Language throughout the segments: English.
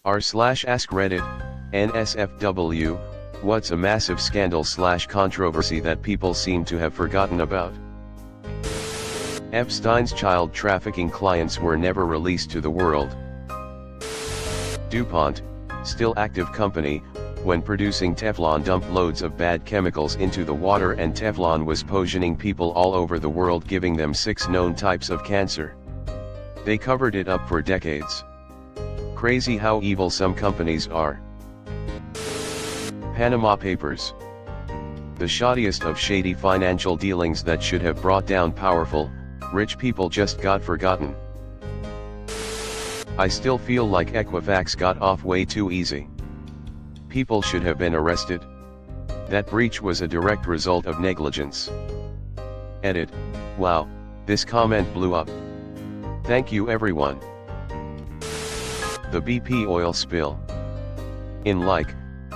r/AskReddit, nsfw, what's a massive scandal/controversy that people seem to have forgotten about? Epstein's child trafficking clients were never released to the world. DuPont, still active company, when producing Teflon dumped loads of bad chemicals into the water, and Teflon was poisoning people all over the world, giving them 6 known types of cancer. They covered it up for decades. Crazy how evil some companies are. Panama Papers. The shoddiest of shady financial dealings that should have brought down powerful, rich people just got forgotten. I still feel like Equifax got off way too easy. People should have been arrested. That breach was a direct result of negligence. Edit. Wow, this comment blew up. Thank you everyone. The BP oil spill. In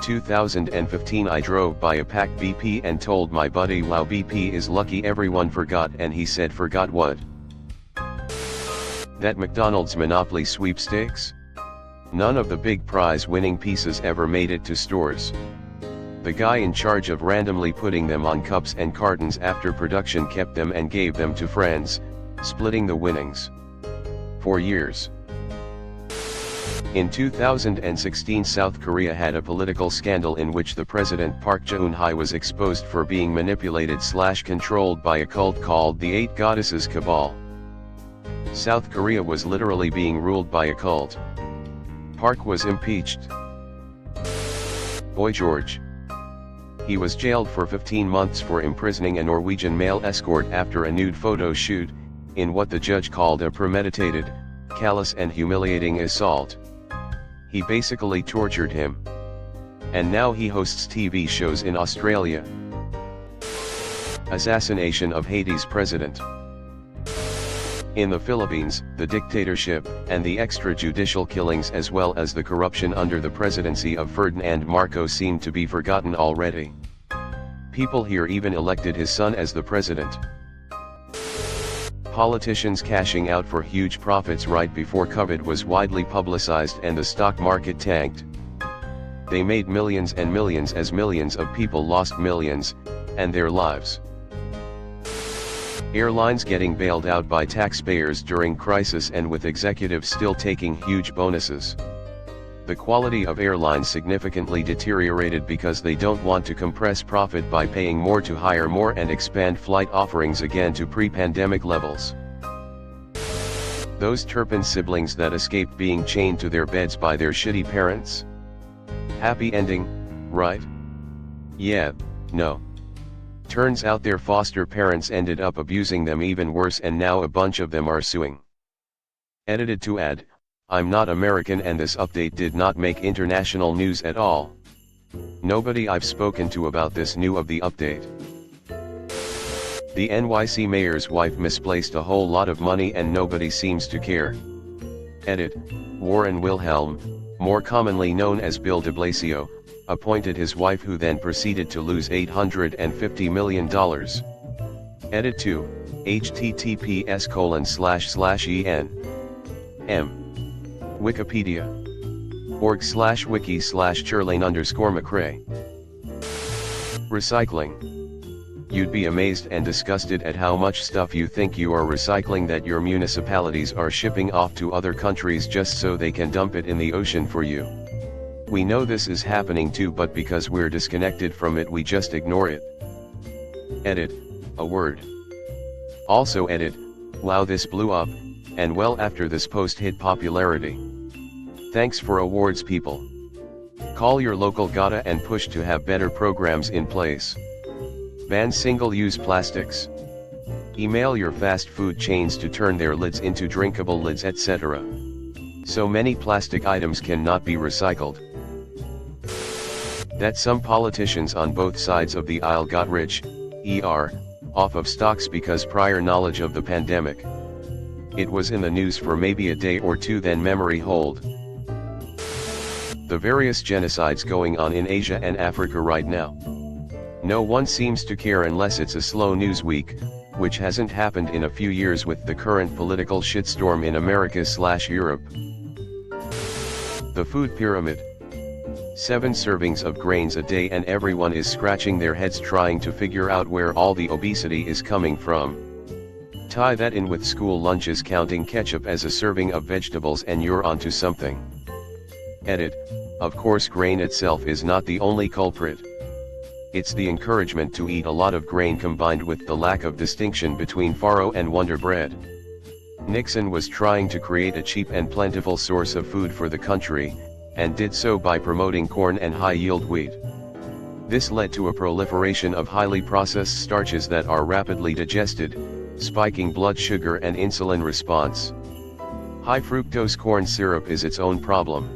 2015 I drove by a packed BP and told my buddy, wow, BP is lucky everyone forgot, and he said, forgot what? That McDonald's Monopoly sweepstakes? None of the big prize-winning pieces ever made it to stores. The guy in charge of randomly putting them on cups and cartons after production kept them and gave them to friends, splitting the winnings. For years. In 2016, South Korea had a political scandal in which the president Park Geun-hye was exposed for being manipulated/controlled by a cult called the 8 Goddesses Cabal. South Korea was literally being ruled by a cult. Park was impeached. Boy George. He was jailed for 15 months for imprisoning a Norwegian male escort after a nude photo shoot, in what the judge called a premeditated, callous and humiliating assault. He basically tortured him. And now he hosts TV shows in Australia. Assassination of Haiti's president. In the Philippines, the dictatorship, and the extrajudicial killings as well as the corruption under the presidency of Ferdinand Marcos seem to be forgotten already. People here even elected his son as the president. Politicians cashing out for huge profits right before COVID was widely publicized and the stock market tanked. They made millions and millions as millions of people lost millions, and their lives. Airlines getting bailed out by taxpayers during crisis and with executives still taking huge bonuses. The quality of airlines significantly deteriorated because they don't want to compress profit by paying more to hire more and expand flight offerings again to pre-pandemic levels. Those Turpin siblings that escaped being chained to their beds by their shitty parents? Happy ending, right? Yeah, no. Turns out their foster parents ended up abusing them even worse, and now a bunch of them are suing. Edited to add, I'm not American and this update did not make international news at all. Nobody I've spoken to about this knew of the update. The NYC mayor's wife misplaced a whole lot of money and nobody seems to care. Edit, Warren Wilhelm, more commonly known as Bill de Blasio, appointed his wife, who then proceeded to lose $850 million. Edit 2, https://en.m. Wikipedia. org/wiki/Churlane_McRae. Recycling. You'd be amazed and disgusted at how much stuff you think you are recycling that your municipalities are shipping off to other countries just so they can dump it in the ocean for you. We know this is happening too, but because we're disconnected from it we just ignore it. Edit, a word. Also edit, wow, this blew up, and well after this post hit popularity. Thanks for awards, people. Call your local GATA and push to have better programs in place. Ban single-use plastics. Email your fast food chains to turn their lids into drinkable lids, etc. So many plastic items cannot be recycled. That some politicians on both sides of the aisle got rich, off of stocks because prior knowledge of the pandemic. It was in the news for maybe a day or two, then memory hold. The various genocides going on in Asia and Africa right now. No one seems to care unless it's a slow news week, which hasn't happened in a few years with the current political shitstorm in America/Europe. The food pyramid. 7 servings of grains a day and everyone is scratching their heads trying to figure out where all the obesity is coming from. Tie that in with school lunches counting ketchup as a serving of vegetables and you're onto something. Edit. Of course, grain itself is not the only culprit. It's the encouragement to eat a lot of grain combined with the lack of distinction between farro and Wonder Bread. Nixon was trying to create a cheap and plentiful source of food for the country, and did so by promoting corn and high-yield wheat. This led to a proliferation of highly processed starches that are rapidly digested, spiking blood sugar and insulin response. High fructose corn syrup is its own problem.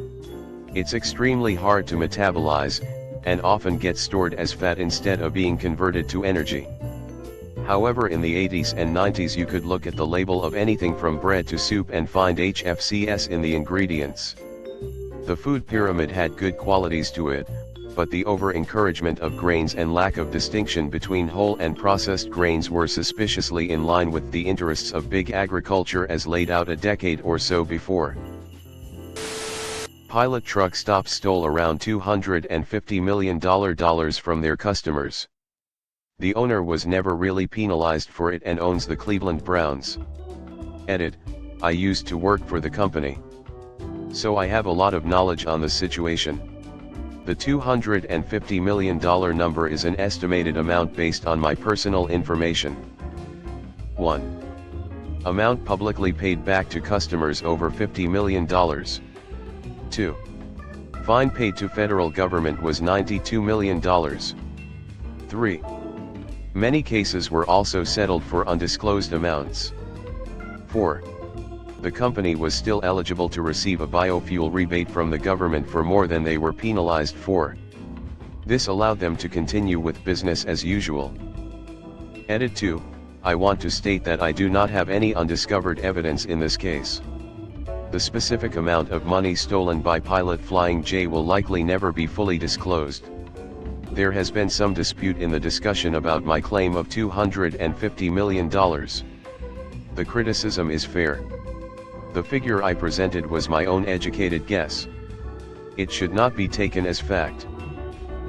It's extremely hard to metabolize, and often gets stored as fat instead of being converted to energy. However, in the 80s and 90s you could look at the label of anything from bread to soup and find HFCS in the ingredients. The food pyramid had good qualities to it, but the over-encouragement of grains and lack of distinction between whole and processed grains were suspiciously in line with the interests of big agriculture as laid out a decade or so before. Pilot truck stop stole around $250 million from their customers. The owner was never really penalized for it and owns the Cleveland Browns. Edit. I used to work for the company, so I have a lot of knowledge on the situation. The $250 million number is an estimated amount based on my personal information. 1. Amount publicly paid back to customers over $50 million. 2. Fine paid to federal government was $92 million. 3. Many cases were also settled for undisclosed amounts. 4. The company was still eligible to receive a biofuel rebate from the government for more than they were penalized for. This allowed them to continue with business as usual. Edit 2. I want to state that I do not have any undiscovered evidence in this case. The specific amount of money stolen by pilot Flying J will likely never be fully disclosed. There has been some dispute in the discussion about my claim of $250 million. The criticism is fair. The figure I presented was my own educated guess. It should not be taken as fact.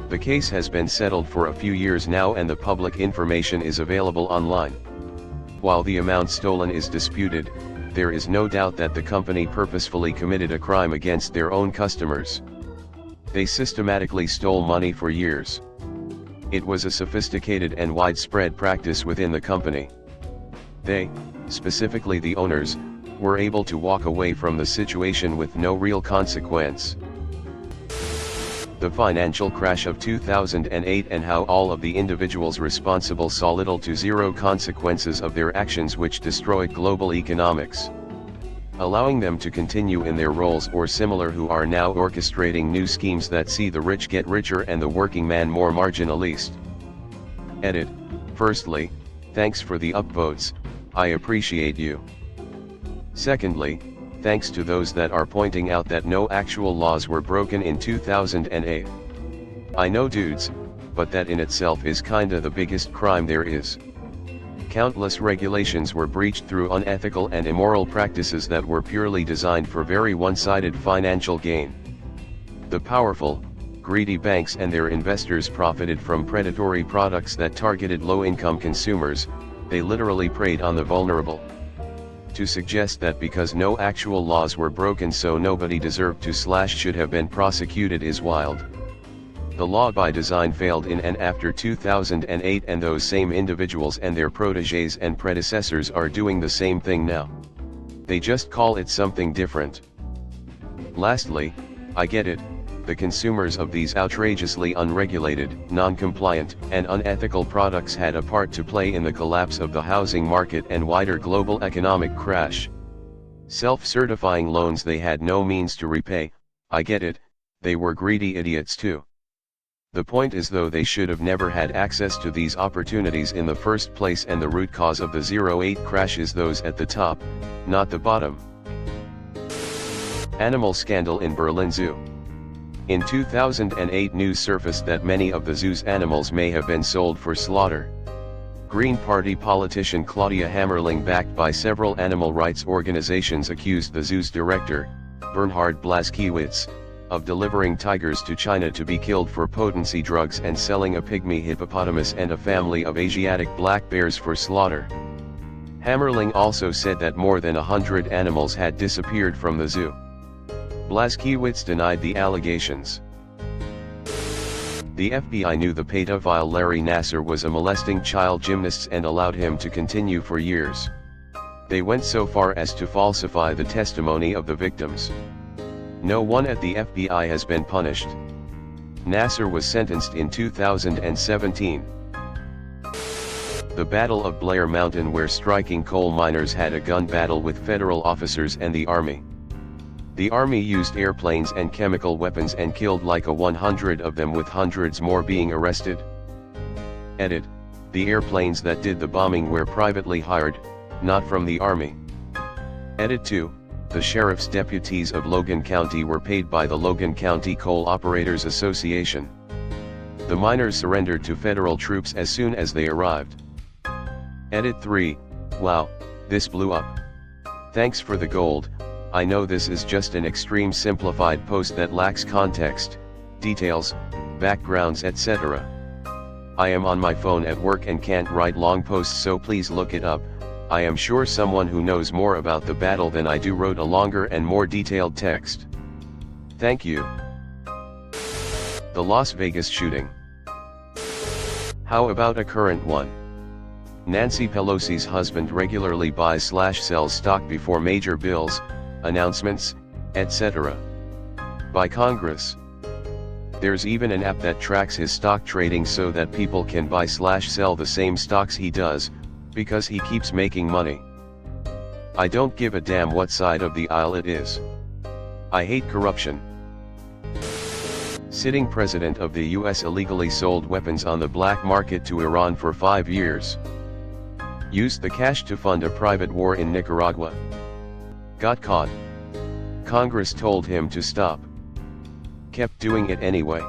The case has been settled for a few years now and the public information is available online. While the amount stolen is disputed, there is no doubt that the company purposefully committed a crime against their own customers. They systematically stole money for years. It was a sophisticated and widespread practice within the company. They, specifically the owners, were able to walk away from the situation with no real consequence. The financial crash of 2008 and how all of the individuals responsible saw little to zero consequences of their actions, which destroyed global economics, allowing them to continue in their roles or similar, who are now orchestrating new schemes that see the rich get richer and the working man more marginalized. Edit. Firstly, thanks for the upvotes, I appreciate you. Secondly, thanks to those that are pointing out that no actual laws were broken in 2008. I know, dudes, but that in itself is kinda the biggest crime there is. Countless regulations were breached through unethical and immoral practices that were purely designed for very one-sided financial gain. The powerful, greedy banks and their investors profited from predatory products that targeted low-income consumers. They literally preyed on the vulnerable. To suggest that because no actual laws were broken so nobody deserved to / should have been prosecuted is wild. The law by design failed in and after 2008, and those same individuals and their protégés and predecessors are doing the same thing now. They just call it something different. Lastly, I get it, the consumers of these outrageously unregulated, non-compliant, and unethical products had a part to play in the collapse of the housing market and wider global economic crash. Self-certifying loans they had no means to repay, I get it, they were greedy idiots too. The point is, though, they should have never had access to these opportunities in the first place, and the root cause of the 08 crash is those at the top, not the bottom. Animal scandal in Berlin Zoo. In 2008, news surfaced that many of the zoo's animals may have been sold for slaughter. Green Party politician Claudia Hammerling, backed by several animal rights organizations, accused the zoo's director, Bernhard Blaskiewicz, of delivering tigers to China to be killed for potency drugs and selling a pygmy hippopotamus and a family of Asiatic black bears for slaughter. Hammerling also said that more than 100 animals had disappeared from the zoo. Blazkiewicz denied the allegations. The FBI knew the pedophile Larry Nassar was a molesting child gymnast and allowed him to continue for years. They went so far as to falsify the testimony of the victims. No one at the FBI has been punished. Nassar was sentenced in 2017. The Battle of Blair Mountain, where striking coal miners had a gun battle with federal officers and the Army. The Army used airplanes and chemical weapons and killed like 100 of them, with hundreds more being arrested. Edit: the airplanes that did the bombing were privately hired, not from the Army. Edit 2: the sheriff's deputies of Logan County were paid by the Logan County Coal Operators Association. The miners surrendered to federal troops as soon as they arrived. Edit 3: wow, this blew up. Thanks for the gold. I know this is just an extreme simplified post that lacks context, details, backgrounds, etc. I am on my phone at work and can't write long posts, so please look it up. I am sure someone who knows more about the battle than I do wrote a longer and more detailed text. Thank you. The Las Vegas shooting. How about a current one? Nancy Pelosi's husband regularly buys/sells stock before major bills, announcements, etc. by Congress. There's even an app that tracks his stock trading so that people can buy/sell the same stocks he does, because he keeps making money. I don't give a damn what side of the aisle it is. I hate corruption. Sitting president of the US illegally sold weapons on the black market to Iran for 5 years. Used the cash to fund a private war in Nicaragua. Got caught. Congress told him to stop. Kept doing it anyway.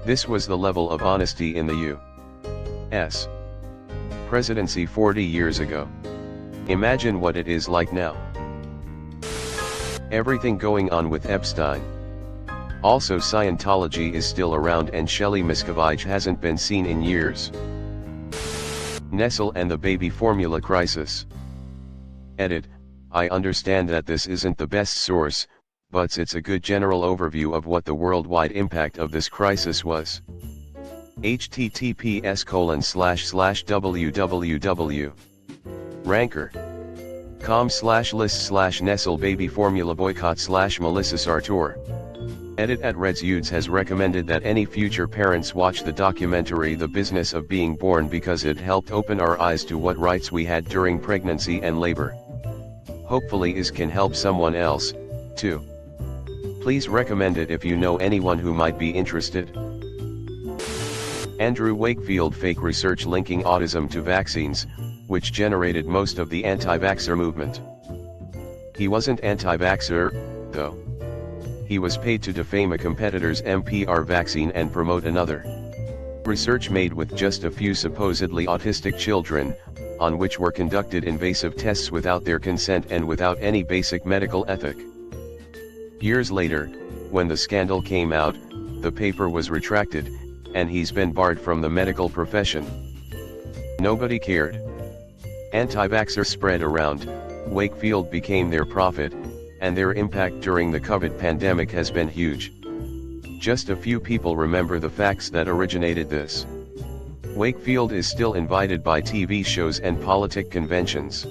This was the level of honesty in the U.S. presidency 40 years ago. Imagine what it is like now. Everything going on with Epstein. Also, Scientology is still around and Shelley Miscavige hasn't been seen in years. Nestle and the baby formula crisis. Edit: I understand that this isn't the best source, but it's a good general overview of what the worldwide impact of this crisis was. https://www. ranker.com/list/Nestle baby formula boycott/Melissa Sartor. Edit: at Redsudes has recommended that any future parents watch the documentary The Business of Being Born because it helped open our eyes to what rights we had during pregnancy and labor. Hopefully it can help someone else, too. Please recommend it if you know anyone who might be interested. Andrew Wakefield fake research linking autism to vaccines, which generated most of the anti-vaxxer movement. He wasn't anti-vaxxer, though. He was paid to defame a competitor's MPR vaccine and promote another. Research made with just a few supposedly autistic children, on which were conducted invasive tests without their consent and without any basic medical ethic. Years later, when the scandal came out, the paper was retracted, and he's been barred from the medical profession. Nobody cared. Anti-vaxxer spread around, Wakefield became their prophet, and their impact during the COVID pandemic has been huge. Just a few people remember the facts that originated this. Wakefield is still invited by TV shows and politic conventions.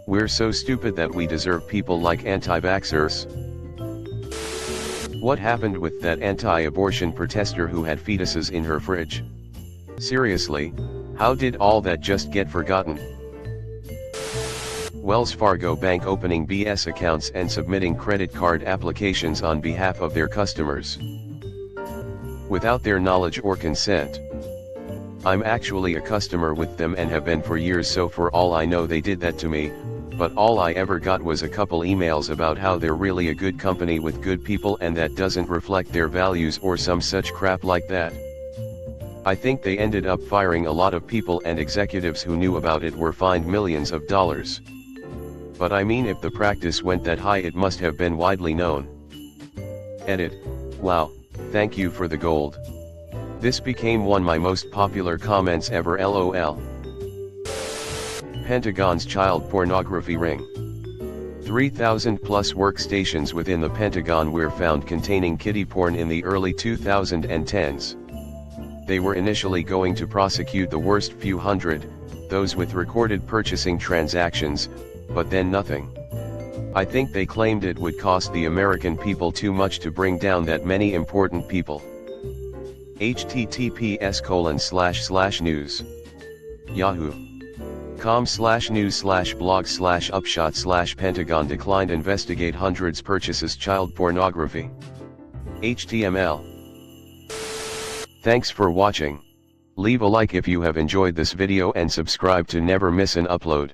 We're so stupid that we deserve people like anti-vaxxers. What happened with that anti-abortion protester who had fetuses in her fridge? Seriously, how did all that just get forgotten? Wells Fargo Bank opening BS accounts and submitting credit card applications on behalf of their customers, without their knowledge or consent. I'm actually a customer with them and have been for years, so for all I know they did that to me, but all I ever got was a couple emails about how they're really a good company with good people and that doesn't reflect their values or some such crap like that. I think they ended up firing a lot of people, and executives who knew about it were fined millions of dollars. But I mean, if the practice went that high, it must have been widely known. Edit, wow, thank you for the gold. This became one my most popular comments ever lol. Pentagon's child pornography ring. 3,000 plus workstations within the Pentagon were found containing kiddie porn in the early 2010s. They were initially going to prosecute the worst few hundred, those with recorded purchasing transactions, but then nothing. I think they claimed it would cost the American people too much to bring down that many important people. https://news. yahoo.com/news/blog/upshot/Pentagon declined investigate hundreds purchases child pornography. HTML. Thanks for watching. Leave a like if you have enjoyed this video and subscribe to never miss an upload.